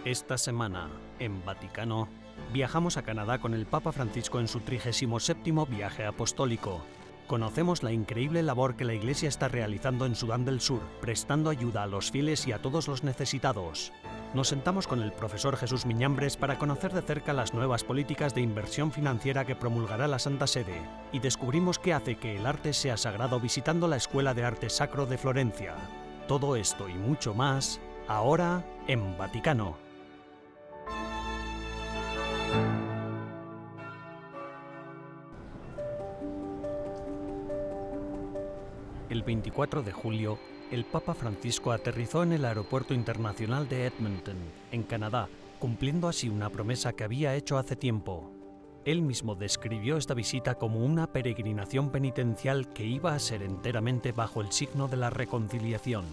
Esta semana, en Vaticano, viajamos a Canadá con el Papa Francisco en su 37º viaje apostólico. Conocemos la increíble labor que la Iglesia está realizando en Sudán del Sur, prestando ayuda a los fieles y a todos los necesitados. Nos sentamos con el profesor Jesús Miñambres para conocer de cerca las nuevas políticas de inversión financiera que promulgará la Santa Sede, y descubrimos qué hace que el arte sea sagrado visitando la Escuela de Arte Sacro de Florencia. Todo esto y mucho más, ahora en Vaticano. El 24 de julio, el Papa Francisco aterrizó en el Aeropuerto Internacional de Edmonton, en Canadá, cumpliendo así una promesa que había hecho hace tiempo. Él mismo describió esta visita como una peregrinación penitencial que iba a ser enteramente bajo el signo de la reconciliación.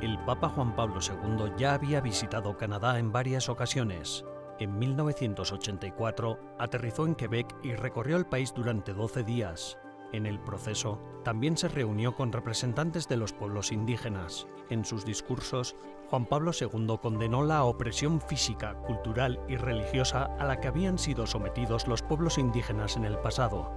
El Papa Juan Pablo II ya había visitado Canadá en varias ocasiones. En 1984 aterrizó en Quebec y recorrió el país durante 12 días. En el proceso, también se reunió con representantes de los pueblos indígenas. En sus discursos, Juan Pablo II condenó la opresión física, cultural y religiosa a la que habían sido sometidos los pueblos indígenas en el pasado.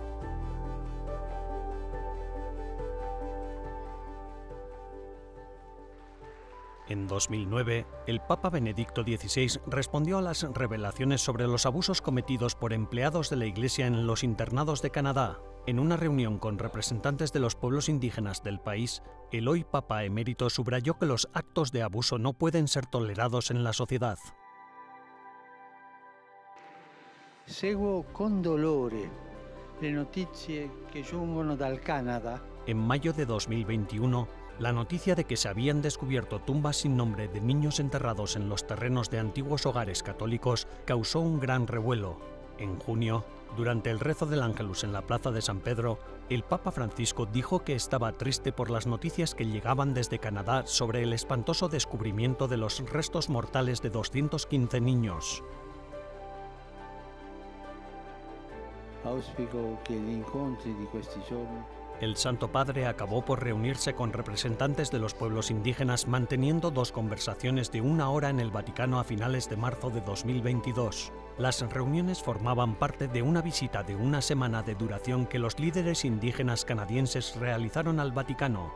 En 2009, el Papa Benedicto XVI respondió a las revelaciones sobre los abusos cometidos por empleados de la Iglesia en los internados de Canadá. En una reunión con representantes de los pueblos indígenas del país, el hoy Papa emérito subrayó que los actos de abuso no pueden ser tolerados en la sociedad. Seguo con dolore le notizie che giungono dal Canada. En mayo de 2021, la noticia de que se habían descubierto tumbas sin nombre de niños enterrados en los terrenos de antiguos hogares católicos causó un gran revuelo. En junio, durante el rezo del Ángelus en la plaza de San Pedro, el Papa Francisco dijo que estaba triste por las noticias que llegaban desde Canadá sobre el espantoso descubrimiento de los restos mortales de 215 niños. Auspico che gli incontri di questi giorni. El Santo Padre acabó por reunirse con representantes de los pueblos indígenas manteniendo 2 conversaciones de 1 hora en el Vaticano a finales de marzo de 2022. Las reuniones formaban parte de una visita de 1 semana de duración que los líderes indígenas canadienses realizaron al Vaticano,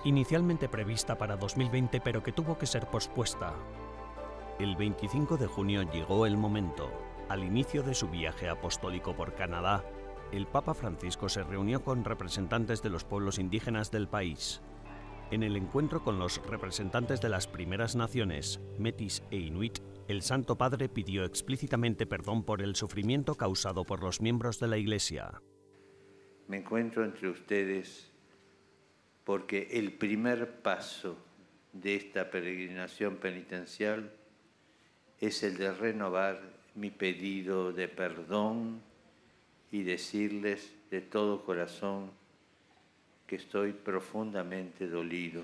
inicialmente prevista para 2020 pero que tuvo que ser pospuesta. El 25 de junio llegó el momento. Al inicio de su viaje apostólico por Canadá, el Papa Francisco se reunió con representantes de los pueblos indígenas del país. En el encuentro con los representantes de las primeras naciones, Métis e Inuit, el Santo Padre pidió explícitamente perdón por el sufrimiento causado por los miembros de la Iglesia. Me encuentro entre ustedes porque el primer paso de esta peregrinación penitencial es el de renovar mi pedido de perdón y decirles de todo corazón que estoy profundamente dolido.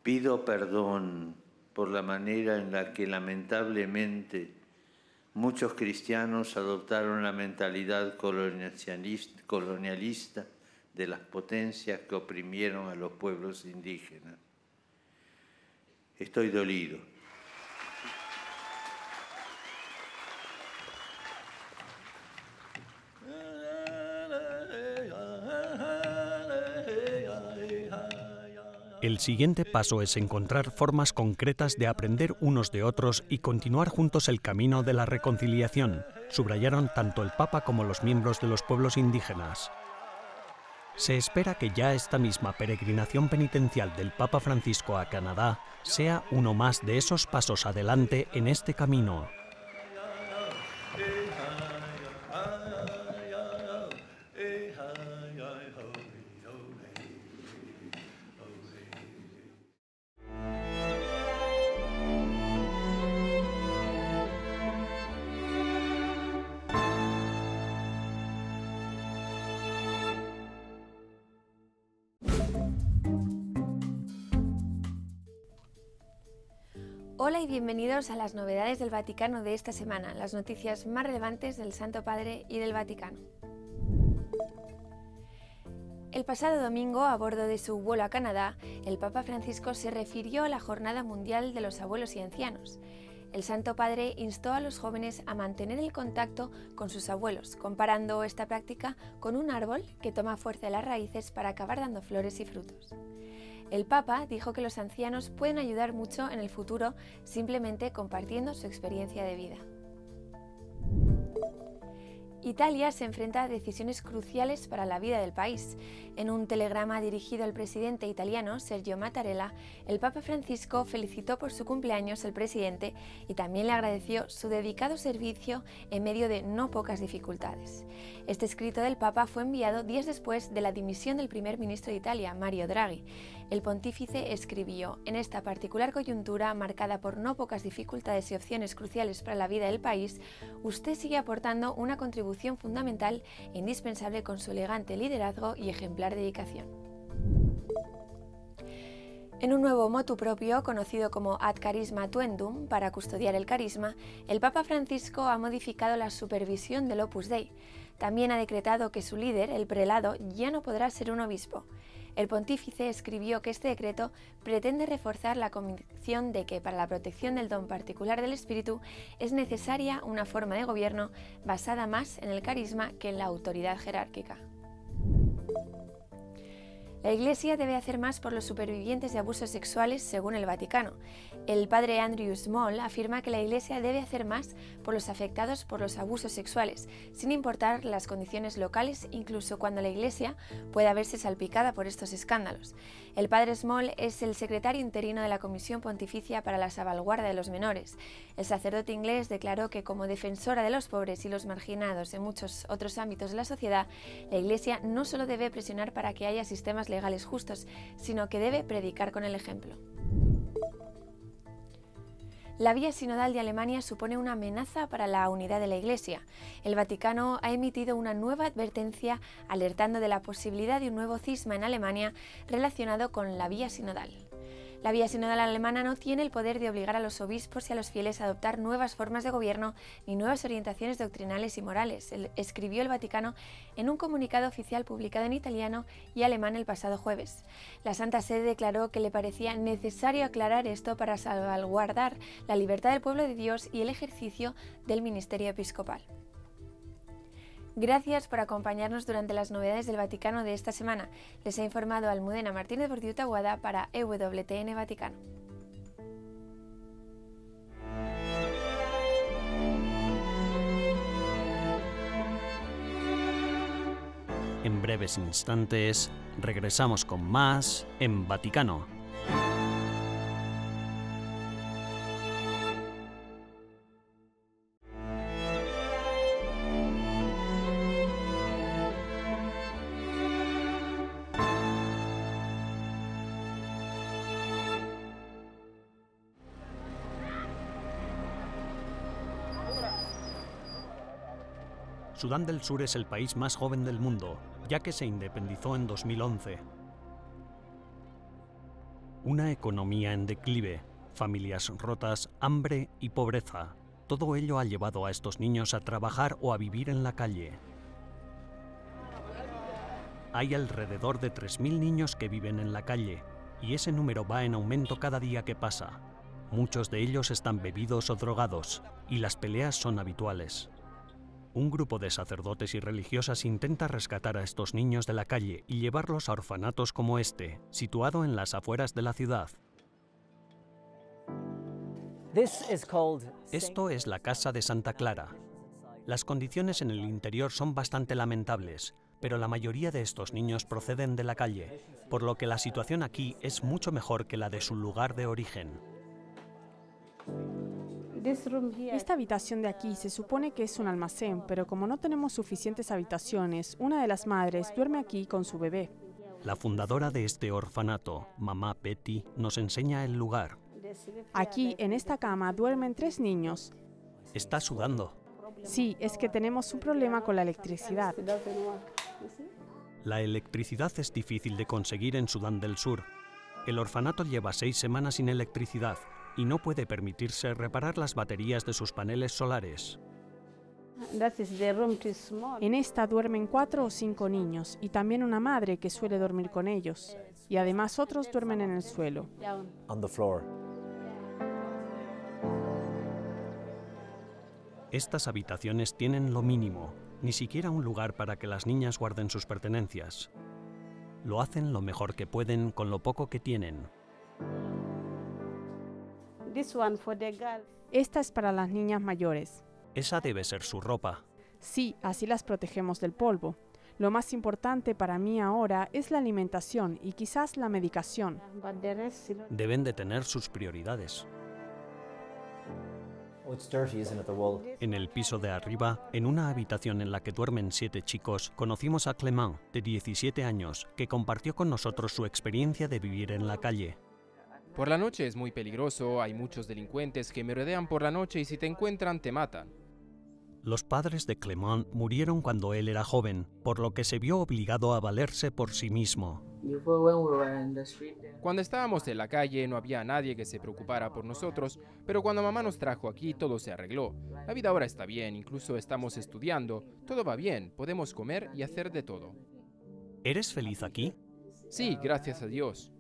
Pido perdón por la manera en la que lamentablemente muchos cristianos adoptaron la mentalidad colonialista de las potencias que oprimieron a los pueblos indígenas. Estoy dolido. El siguiente paso es encontrar formas concretas de aprender unos de otros y continuar juntos el camino de la reconciliación, subrayaron tanto el Papa como los miembros de los pueblos indígenas. Se espera que ya esta misma peregrinación penitencial del Papa Francisco a Canadá sea uno más de esos pasos adelante en este camino. Hola y bienvenidos a las novedades del Vaticano de esta semana, las noticias más relevantes del Santo Padre y del Vaticano. El pasado domingo, a bordo de su vuelo a Canadá, el Papa Francisco se refirió a la Jornada Mundial de los Abuelos y Ancianos. El Santo Padre instó a los jóvenes a mantener el contacto con sus abuelos, comparando esta práctica con un árbol que toma fuerza de las raíces para acabar dando flores y frutos. El Papa dijo que los ancianos pueden ayudar mucho en el futuro simplemente compartiendo su experiencia de vida. Italia se enfrenta a decisiones cruciales para la vida del país. En un telegrama dirigido al presidente italiano, Sergio Mattarella, el Papa Francisco felicitó por su cumpleaños al presidente y también le agradeció su dedicado servicio en medio de no pocas dificultades. Este escrito del Papa fue enviado días después de la dimisión del primer ministro de Italia, Mario Draghi. El pontífice escribió: en esta particular coyuntura, marcada por no pocas dificultades y opciones cruciales para la vida del país, usted sigue aportando una contribución fundamental e indispensable con su elegante liderazgo y ejemplar dedicación. En un nuevo motu propio, conocido como Ad Charisma Tuendum, para custodiar el carisma, el Papa Francisco ha modificado la supervisión del Opus Dei. También ha decretado que su líder, el prelado, ya no podrá ser un obispo. El pontífice escribió que este decreto pretende reforzar la convicción de que para la protección del don particular del Espíritu es necesaria una forma de gobierno basada más en el carisma que en la autoridad jerárquica. La Iglesia debe hacer más por los supervivientes de abusos sexuales, según el Vaticano. El padre Andrew Small afirma que la Iglesia debe hacer más por los afectados por los abusos sexuales, sin importar las condiciones locales, incluso cuando la Iglesia pueda verse salpicada por estos escándalos. El padre Small es el secretario interino de la Comisión Pontificia para la Salvaguarda de los Menores. El sacerdote inglés declaró que, como defensora de los pobres y los marginados en muchos otros ámbitos de la sociedad, la Iglesia no solo debe presionar para que haya sistemas legales justos, sino que debe predicar con el ejemplo. La vía sinodal de Alemania supone una amenaza para la unidad de la Iglesia. El Vaticano ha emitido una nueva advertencia alertando de la posibilidad de un nuevo cisma en Alemania relacionado con la vía sinodal. La vía sinodal alemana no tiene el poder de obligar a los obispos y a los fieles a adoptar nuevas formas de gobierno ni nuevas orientaciones doctrinales y morales, escribió el Vaticano en un comunicado oficial publicado en italiano y alemán el pasado jueves. La Santa Sede declaró que le parecía necesario aclarar esto para salvaguardar la libertad del pueblo de Dios y el ejercicio del ministerio episcopal. Gracias por acompañarnos durante las novedades del Vaticano de esta semana. Les ha informado Almudena Martínez Bordiuta Aguada para EWTN Vaticano. En breves instantes regresamos con más en Vaticano. Sudán del Sur es el país más joven del mundo, ya que se independizó en 2011. Una economía en declive, familias rotas, hambre y pobreza. Todo ello ha llevado a estos niños a trabajar o a vivir en la calle. Hay alrededor de 3.000 niños que viven en la calle, y ese número va en aumento cada día que pasa. Muchos de ellos están bebidos o drogados, y las peleas son habituales. Un grupo de sacerdotes y religiosas intenta rescatar a estos niños de la calle y llevarlos a orfanatos como este, situado en las afueras de la ciudad. Esto es la casa de Santa Clara. Las condiciones en el interior son bastante lamentables, pero la mayoría de estos niños proceden de la calle, por lo que la situación aquí es mucho mejor que la de su lugar de origen. Esta habitación de aquí se supone que es un almacén, pero como no tenemos suficientes habitaciones, una de las madres duerme aquí con su bebé. La fundadora de este orfanato, Mamá Betty, nos enseña el lugar. Aquí, en esta cama, duermen 3 niños. Está sudando. Sí, es que tenemos un problema con la electricidad. La electricidad es difícil de conseguir en Sudán del Sur. El orfanato lleva 6 semanas sin electricidad y no puede permitirse reparar las baterías de sus paneles solares. En esta duermen 4 o 5 niños y también una madre que suele dormir con ellos. Y además otros duermen en el suelo. Estas habitaciones tienen lo mínimo, ni siquiera un lugar para que las niñas guarden sus pertenencias. Lo hacen lo mejor que pueden con lo poco que tienen. Esta es para las niñas mayores. Esa debe ser su ropa. Sí, así las protegemos del polvo. Lo más importante para mí ahora es la alimentación y quizás la medicación. Deben de tener sus prioridades. En el piso de arriba, en una habitación en la que duermen 7 chicos, conocimos a Clement, de 17 años, que compartió con nosotros su experiencia de vivir en la calle. Por la noche es muy peligroso, hay muchos delincuentes que me rodean por la noche y si te encuentran te matan. Los padres de Clement murieron cuando él era joven, por lo que se vio obligado a valerse por sí mismo. Cuando estábamos en la calle no había nadie que se preocupara por nosotros, pero cuando mamá nos trajo aquí todo se arregló. La vida ahora está bien, incluso estamos estudiando, todo va bien, podemos comer y hacer de todo. ¿Eres feliz aquí? Sí, gracias a Dios.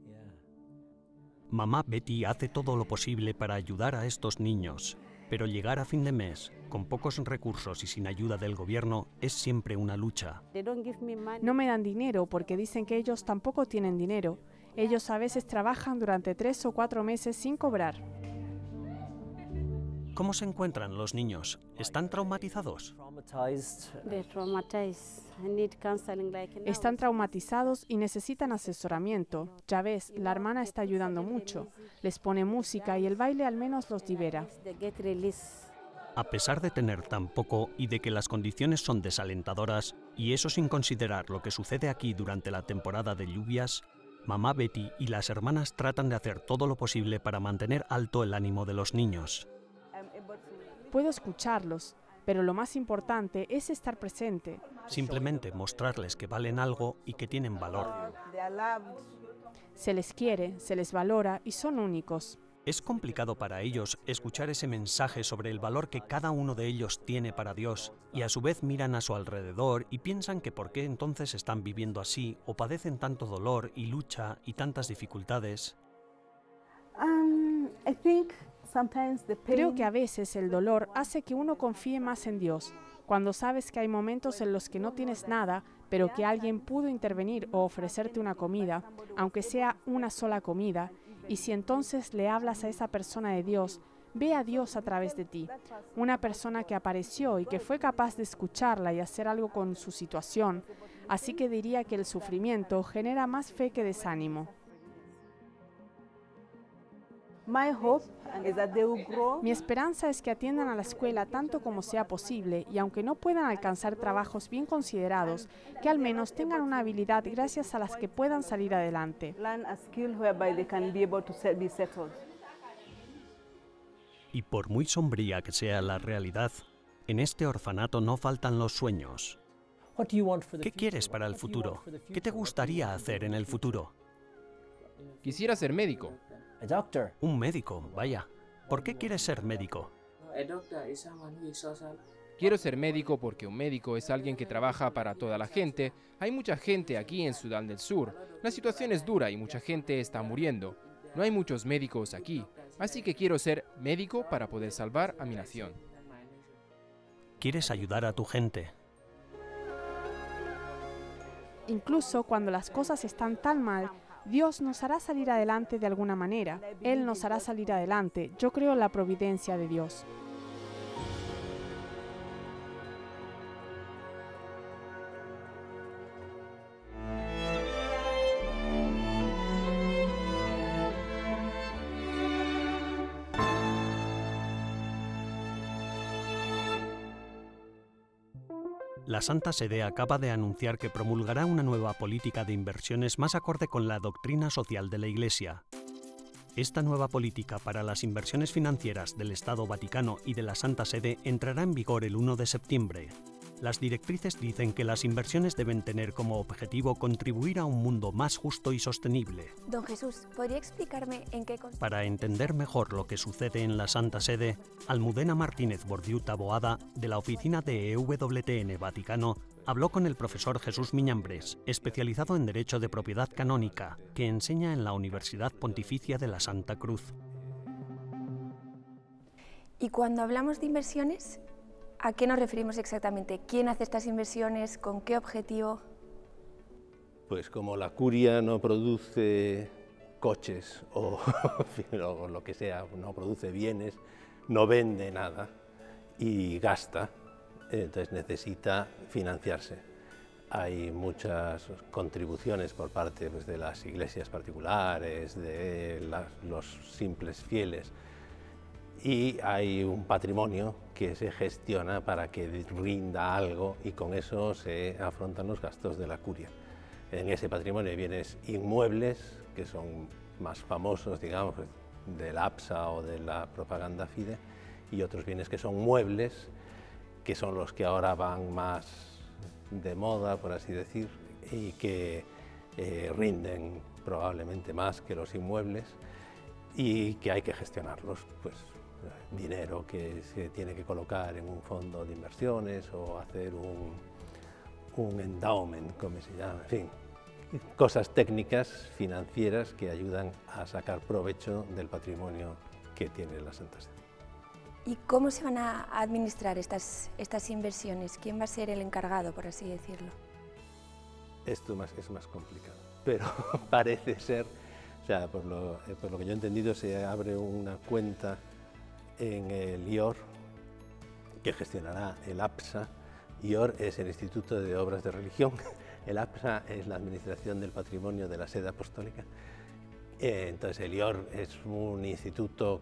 Mamá Betty hace todo lo posible para ayudar a estos niños, pero llegar a fin de mes, con pocos recursos y sin ayuda del gobierno, es siempre una lucha. No me dan dinero porque dicen que ellos tampoco tienen dinero. Ellos a veces trabajan durante 3 o 4 meses sin cobrar. ¿Cómo se encuentran los niños? ¿Están traumatizados? Están traumatizados y necesitan asesoramiento. Ya ves, la hermana está ayudando mucho. Les pone música y el baile al menos los libera. A pesar de tener tan poco y de que las condiciones son desalentadoras, y eso sin considerar lo que sucede aquí durante la temporada de lluvias, mamá Betty y las hermanas tratan de hacer todo lo posible para mantener alto el ánimo de los niños. Puedo escucharlos, pero lo más importante es estar presente. Simplemente mostrarles que valen algo y que tienen valor. Se les quiere, se les valora y son únicos. Es complicado para ellos escuchar ese mensaje sobre el valor que cada uno de ellos tiene para Dios y a su vez miran a su alrededor y piensan que por qué entonces están viviendo así o padecen tanto dolor y lucha y tantas dificultades. Creo que a veces el dolor hace que uno confíe más en Dios. Cuando sabes que hay momentos en los que no tienes nada, pero que alguien pudo intervenir o ofrecerte una comida, aunque sea una sola comida, y si entonces le hablas a esa persona de Dios, ve a Dios a través de ti. Una persona que apareció y que fue capaz de escucharla y hacer algo con su situación. Así que diría que el sufrimiento genera más fe que desánimo. Mi esperanza es que atiendan a la escuela tanto como sea posible y aunque no puedan alcanzar trabajos bien considerados, que al menos tengan una habilidad gracias a las que puedan salir adelante. Y por muy sombría que sea la realidad, en este orfanato no faltan los sueños. ¿Qué quieres para el futuro? ¿Qué te gustaría hacer en el futuro? Quisiera ser médico. Un médico, vaya. ¿Por qué quieres ser médico? Quiero ser médico porque un médico es alguien que trabaja para toda la gente. Hay mucha gente aquí en Sudán del Sur. La situación es dura y mucha gente está muriendo. No hay muchos médicos aquí, así que quiero ser médico para poder salvar a mi nación. Quieres ayudar a tu gente. Incluso cuando las cosas están tan mal, Dios nos hará salir adelante de alguna manera. Él nos hará salir adelante. Yo creo en la providencia de Dios. La Santa Sede acaba de anunciar que promulgará una nueva política de inversiones más acorde con la doctrina social de la Iglesia. Esta nueva política para las inversiones financieras del Estado Vaticano y de la Santa Sede entrará en vigor el 1 de septiembre. Las directrices dicen que las inversiones deben tener como objetivo contribuir a un mundo más justo y sostenible. Don Jesús, ¿podría explicarme en qué consiste? Para entender mejor lo que sucede en la Santa Sede, Almudena Martínez Bordiuta Boada, de la oficina de EWTN Vaticano, habló con el profesor Jesús Miñambres, especializado en Derecho de Propiedad Canónica, que enseña en la Universidad Pontificia de la Santa Cruz. Y cuando hablamos de inversiones, ¿a qué nos referimos exactamente? ¿Quién hace estas inversiones? ¿Con qué objetivo? Pues como la curia no produce coches o lo que sea, no produce bienes, no vende nada y gasta, entonces necesita financiarse. Hay muchas contribuciones por parte de las iglesias particulares, de los simples fieles, y hay un patrimonio que se gestiona para que rinda algo y con eso se afrontan los gastos de la curia. En ese patrimonio hay bienes inmuebles, que son más famosos, digamos, del APSA o de la Propaganda Fide, y otros bienes que son muebles, que son los que ahora van más de moda, por así decir, y que rinden probablemente más que los inmuebles y que hay que gestionarlos, pues dinero que se tiene que colocar en un fondo de inversiones o hacer un endowment, como se llama, en fin, cosas técnicas financieras que ayudan a sacar provecho del patrimonio que tiene la Santa Sede. ¿Y cómo se van a administrar estas inversiones? ¿Quién va a ser el encargado, por así decirlo? Esto es más complicado, pero parece ser, o sea, por lo que yo he entendido, se abre una cuenta en el IOR que gestionará el APSA. IOR es el Instituto de Obras de Religión, el APSA es la Administración del Patrimonio de la Sede Apostólica. Entonces el IOR es un instituto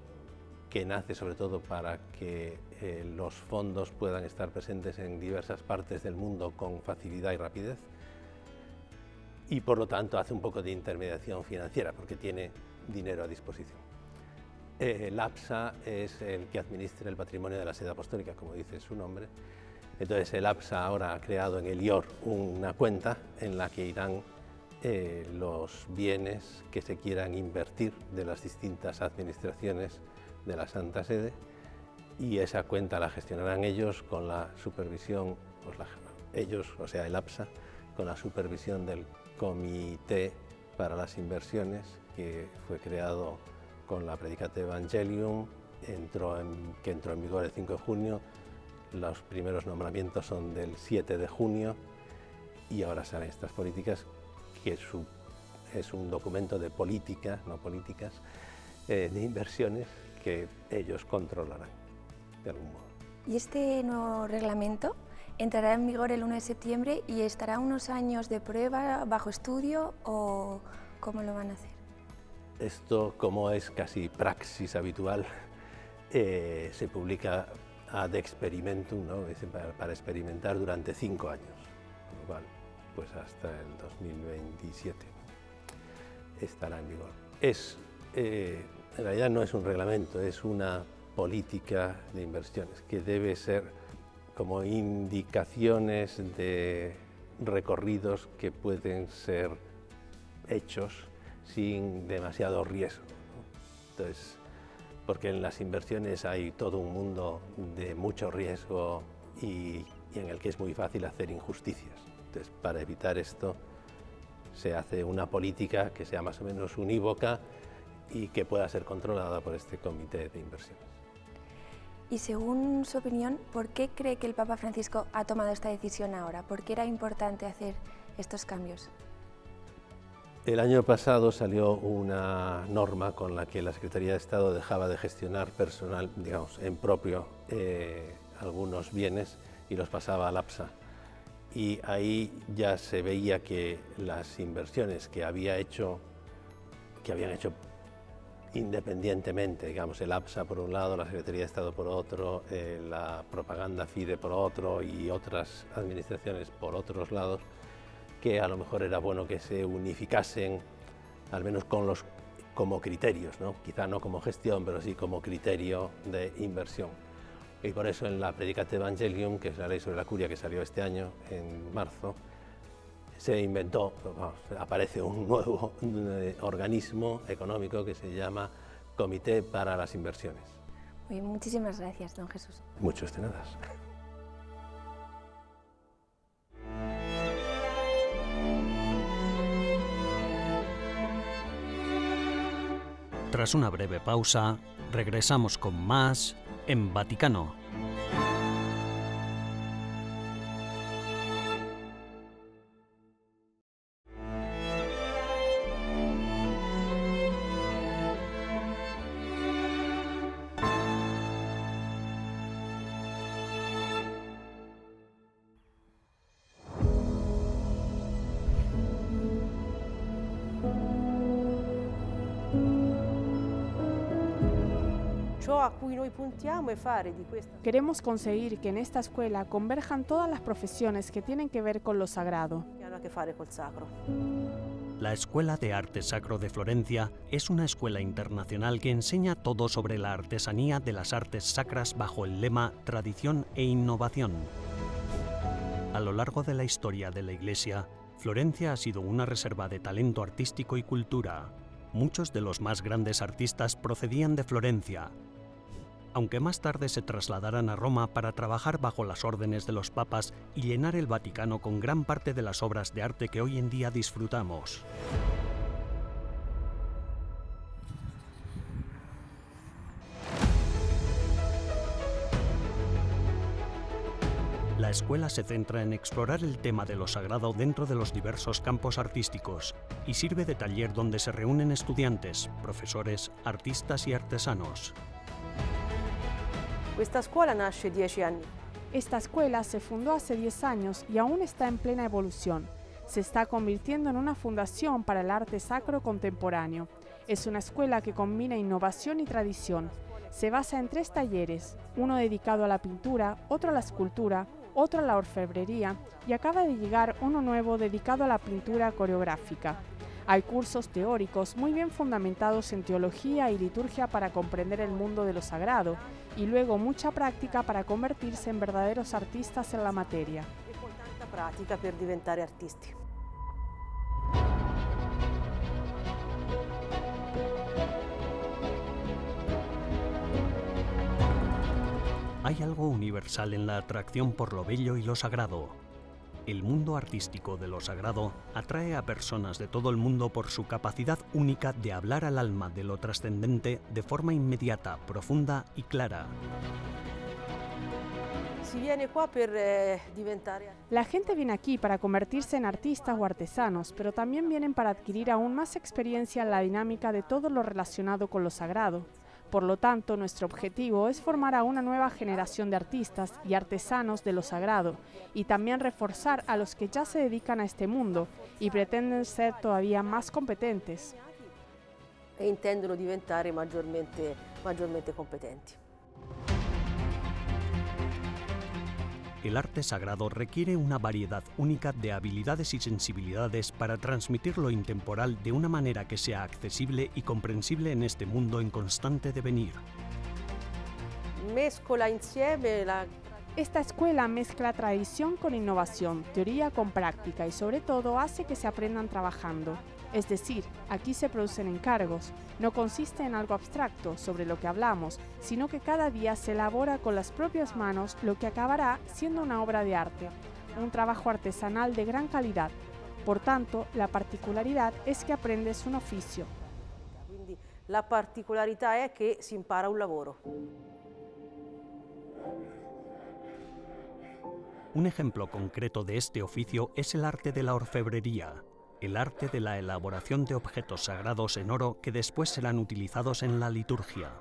que nace sobre todo para que los fondos puedan estar presentes en diversas partes del mundo con facilidad y rapidez, y por lo tanto hace un poco de intermediación financiera porque tiene dinero a disposición. El APSA es el que administra el patrimonio de la Sede Apostólica, como dice su nombre. Entonces el APSA ahora ha creado en el IOR una cuenta en la que irán los bienes que se quieran invertir de las distintas administraciones de la Santa Sede, y esa cuenta la gestionarán ellos con la supervisión, ellos, o sea, el APSA, con la supervisión del Comité para las Inversiones, que fue creado con la Predicate Evangelium, que entró en vigor el 5 de junio, los primeros nombramientos son del 7 de junio, y ahora salen estas políticas, que es un documento de política, no políticas, de inversiones, que ellos controlarán de algún modo. ¿Y este nuevo reglamento entrará en vigor el 1 de septiembre y estará unos años de prueba, bajo estudio, o cómo lo van a hacer? Esto, como es casi praxis habitual, se publica ad experimentum, ¿no? Para experimentar durante 5 años, con lo cual, pues hasta el 2027 estará en vigor. En realidad no es un reglamento, es una política de inversiones que debe ser como indicaciones de recorridos que pueden ser hechos sin demasiado riesgo, ¿no? Entonces, porque en las inversiones hay todo un mundo de mucho riesgo y en el que es muy fácil hacer injusticias. Entonces, para evitar esto, se hace una política que sea más o menos unívoca y que pueda ser controlada por este comité de inversiones. Y según su opinión, ¿por qué cree que el Papa Francisco ha tomado esta decisión ahora? ¿Por qué era importante hacer estos cambios? El año pasado salió una norma con la que la Secretaría de Estado dejaba de gestionar personal, digamos, en propio algunos bienes y los pasaba al APSA. Y ahí ya se veía que las inversiones que habían hecho independientemente, digamos, el APSA por un lado, la Secretaría de Estado por otro, la Propaganda Fide por otro y otras administraciones por otros lados, que a lo mejor era bueno que se unificasen, al menos como criterios, ¿no? Quizá no como gestión, pero sí como criterio de inversión. Y por eso en la Predicate Evangelium, que es la ley sobre la curia que salió este año, en marzo, se inventó, aparece un nuevo organismo económico que se llama Comité para las Inversiones. Muy bien, muchísimas gracias, don Jesús. Muchos de nada. Tras una breve pausa, regresamos con más en Vaticano. Queremos conseguir que en esta escuela converjan todas las profesiones que tienen que ver con lo sagrado. La Escuela de Arte Sacro de Florencia es una escuela internacional que enseña todo sobre la artesanía de las artes sacras bajo el lema Tradición e Innovación. A lo largo de la historia de la Iglesia, Florencia ha sido una reserva de talento artístico y cultura. Muchos de los más grandes artistas procedían de Florencia, aunque más tarde se trasladaran a Roma para trabajar bajo las órdenes de los papas y llenar el Vaticano con gran parte de las obras de arte que hoy en día disfrutamos. La escuela se centra en explorar el tema de lo sagrado dentro de los diversos campos artísticos y sirve de taller donde se reúnen estudiantes, profesores, artistas y artesanos. Esta escuela se fundó hace 10 años y aún está en plena evolución. Se está convirtiendo en una fundación para el arte sacro contemporáneo. Es una escuela que combina innovación y tradición. Se basa en 3 talleres, uno dedicado a la pintura, otro a la escultura, otro a la orfebrería y acaba de llegar uno nuevo dedicado a la pintura coreográfica. Hay cursos teóricos muy bien fundamentados en teología y liturgia para comprender el mundo de lo sagrado y luego mucha práctica para convertirse en verdaderos artistas en la materia. Hay algo universal en la atracción por lo bello y lo sagrado. El mundo artístico de lo sagrado atrae a personas de todo el mundo por su capacidad única de hablar al alma de lo trascendente de forma inmediata, profunda y clara. La gente viene aquí para convertirse en artistas o artesanos, pero también vienen para adquirir aún más experiencia en la dinámica de todo lo relacionado con lo sagrado. Por lo tanto, nuestro objetivo es formar a una nueva generación de artistas y artesanos de lo sagrado y también reforzar a los que ya se dedican a este mundo y pretenden ser todavía más competentes. E intendono diventare maggiormente competenti. El arte sagrado requiere una variedad única de habilidades y sensibilidades para transmitir lo intemporal de una manera que sea accesible y comprensible en este mundo en constante devenir. Esta escuela mezcla tradición con innovación, teoría con práctica y sobre todo hace que se aprendan trabajando. Es decir, aquí se producen encargos. No consiste en algo abstracto sobre lo que hablamos, sino que cada día se elabora con las propias manos lo que acabará siendo una obra de arte, un trabajo artesanal de gran calidad. Por tanto, la particolaridad es que aprendes un oficio. Quindi la particolarità è che si impara un lavoro. Un ejemplo concreto de este oficio es el arte de la orfebrería, el arte de la elaboración de objetos sagrados en oro que después serán utilizados en la liturgia.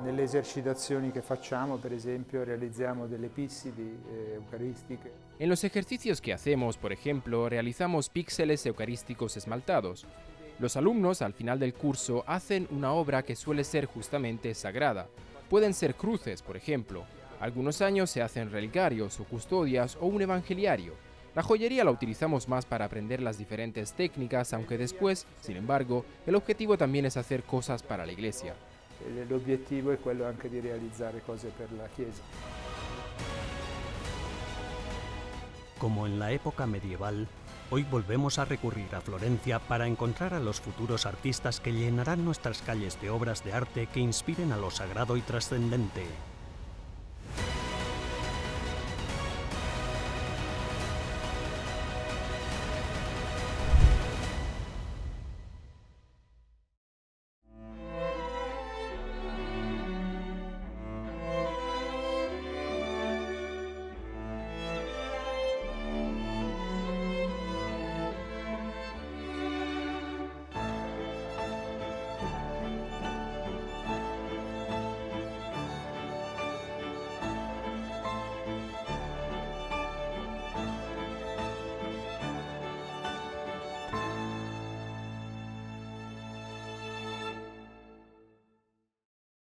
Nelle esercitazioni che facciamo, per esempio, realizziamo delle píxili eucaristiche. En los ejercicios que hacemos, por ejemplo, realizamos píxeles eucarísticos esmaltados. Los alumnos, al final del curso, hacen una obra que suele ser justamente sagrada. Pueden ser cruces, por ejemplo. Algunos años se hacen relicarios o custodias o un evangeliario. La joyería la utilizamos más para aprender las diferentes técnicas, aunque después, sin embargo, el objetivo también es hacer cosas para la iglesia. l'obiettivo è quello anche di realizzare cose per la Chiesa. Como en la época medieval, hoy volvemos a recurrir a Florencia para encontrar a los futuros artistas que llenarán nuestras calles de obras de arte que inspiren a lo sagrado y trascendente.